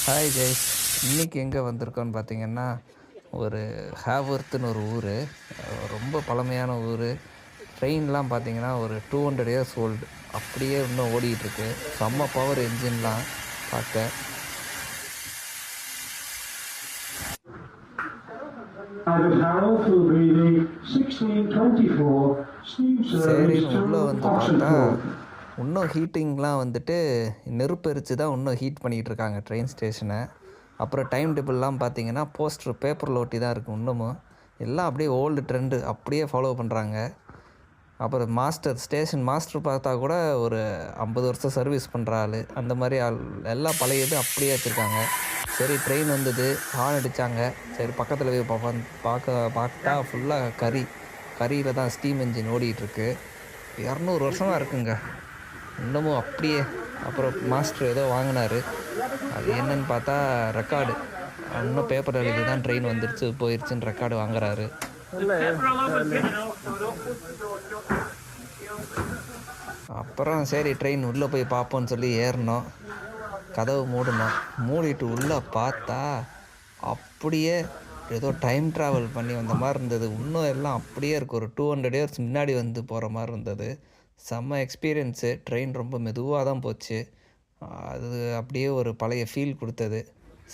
Hi guys, இன்றைக்கி எங்கே வந்திருக்கோன்னு பார்த்தீங்கன்னா, ஒரு ஹேவர்த்துன்னு ஒரு ஊர், ரொம்ப பழமையான ஊர். ட்ரெயின்லாம் பார்த்தீங்கன்னா ஒரு 200 இயர்ஸ் ஓல்டு, அப்படியே இன்னும் ஓடிட்டுருக்கு. செம்ம பவர் என்ஜின்லாம் பார்க்க. சரின்னு உள்ளே வந்து பார்த்தா இன்னும் ஹீட்டிங்லாம் வந்துட்டு நெருப்பு எரிச்சு தான் இன்னும் ஹீட் பண்ணிகிட்டு இருக்காங்க ட்ரெயின் ஸ்டேஷனை. அப்புறம் டைம் டேபிள்லாம் பார்த்தீங்கன்னா போஸ்டர் பேப்பரில் ஒட்டி தான் இருக்குது இன்னமும். எல்லாம் அப்படியே ஓல்டு ட்ரெண்டு அப்படியே ஃபாலோ பண்ணுறாங்க. அப்புறம் ஸ்டேஷன் மாஸ்டர் பார்த்தா கூட ஒரு 50 வருஷம் சர்வீஸ் பண்ணுற ஆள், அந்த மாதிரி ஆள். எல்லாம் பழையது அப்படியே வச்சுருக்காங்க. சரி, ட்ரெயின் வந்தது, ஹார்ன் அடித்தாங்க. சரி, பக்கத்தில் போய் பார்த்தா ஃபுல்லாக கரியில் தான் ஸ்டீம் என்ஜின் ஓடிட்டுருக்கு. 200 வருஷமாக இருக்குங்க இன்னமும் அப்படியே. அப்புறம் மாஸ்டர் ஏதோ வாங்கினார், அது என்னன்னு பார்த்தா ரெக்கார்டு. இன்னும் பேப்பர் எழுதி தான் ட்ரெயின் வந்துருச்சு போயிடுச்சுன்னு ரெக்கார்டு வாங்குறாரு. அப்புறம் சரி, ட்ரெயின் உள்ளே போய் பார்ப்போன்னு சொல்லி ஏறினோம். கதவு மூடிட்டு உள்ளே பார்த்தா அப்படியே ஏதோ டைம் ட்ராவல் பண்ணி வந்த மாதிரி இருந்தது. இன்னும் எல்லாம் அப்படியே இருக்குது, ஒரு 200 இயர்ஸ் முன்னாடி வந்து போகிற மாதிரி இருந்தது. செம்ம எக்ஸ்பீரியன்ஸு. ட்ரெயின் ரொம்ப மெதுவாக தான் போச்சு. அது அப்படியே ஒரு பழைய ஃபீல் கொடுத்தது.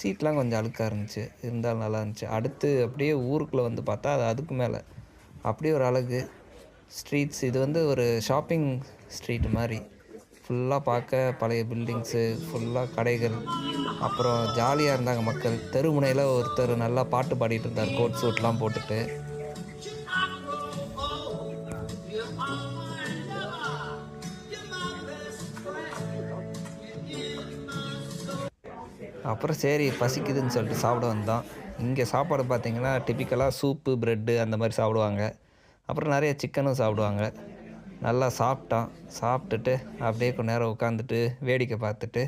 சீட்லாம் கொஞ்சம் அழுக்காக இருந்துச்சு, இருந்தாலும் நல்லா இருந்துச்சு. அடுத்து அப்படியே ஊருக்குள்ளே வந்து பார்த்தா அது அதுக்கு மேலே அப்படியே ஒரு அழகு. ஸ்ட்ரீட்ஸ், இது வந்து ஒரு ஷாப்பிங் ஸ்ட்ரீட் மாதிரி. ஃபுல்லாக பார்க்க பழைய பில்டிங்ஸு, ஃபுல்லாக கடைகள். அப்புறம் ஜாலியாக இருந்தாங்க மக்கள். தெருமுனையில் ஒருத்தர் நல்லா பாட்டு பாடிட்டு இருந்தார், கோட் சூட்லாம் போட்டுட்டு. அப்புறம் சரி, பசிக்குதுன்னு சொல்லிட்டு சாப்பிட வந்தோம். இங்கே சாப்பாடு பார்த்திங்கன்னா டிப்பிக்கலாக சூப்பு, ப்ரெட்டு அந்த மாதிரி சாப்பிடுவாங்க. அப்புறம் நிறைய சிக்கனும் சாப்பிடுவாங்க. நல்லா சாப்பிட்டுட்டு அப்படியே கொஞ்ச நேரம் உட்காந்துட்டு வேடிக்கை பார்த்துட்டு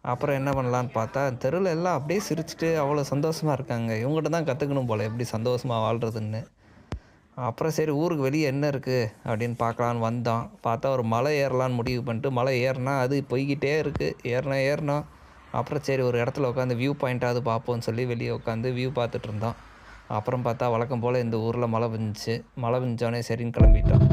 அப்புறம் என்ன பண்ணலான்னு பார்த்தா, தெருவில் எல்லாம் அப்படியே சிரிச்சுட்டு அவ்வளோ சந்தோஷமாக இருக்காங்க. இவங்ககிட்ட தான் கற்றுக்கணும் போல் எப்படி சந்தோஷமாக வாழ்கிறதுன்னு. அப்புறம் சரி, ஊருக்கு வெளியே என்ன இருக்குது அப்படின்னு பார்க்கலான்னு வந்தோம். பார்த்தா ஒரு மலை ஏறலான்னு முடிவு பண்ணிட்டு மலை ஏறினா அது போய்கிட்டே இருக்குது. ஏறினோம். அப்புறம் சரி, ஒரு இடத்துல உட்காந்து வியூ பாயிண்ட்டாவது பார்ப்போம்னு சொல்லி வெளியே உட்காந்து வியூ பார்த்துட்டு இருந்தோம். அப்புறம் பார்த்தா வழக்கம் போல் இந்த ஊரில் மழை பெஞ்சிச்சு. மழை பெஞ்சோடனே சரின்னு கிளம்பிட்டோம்.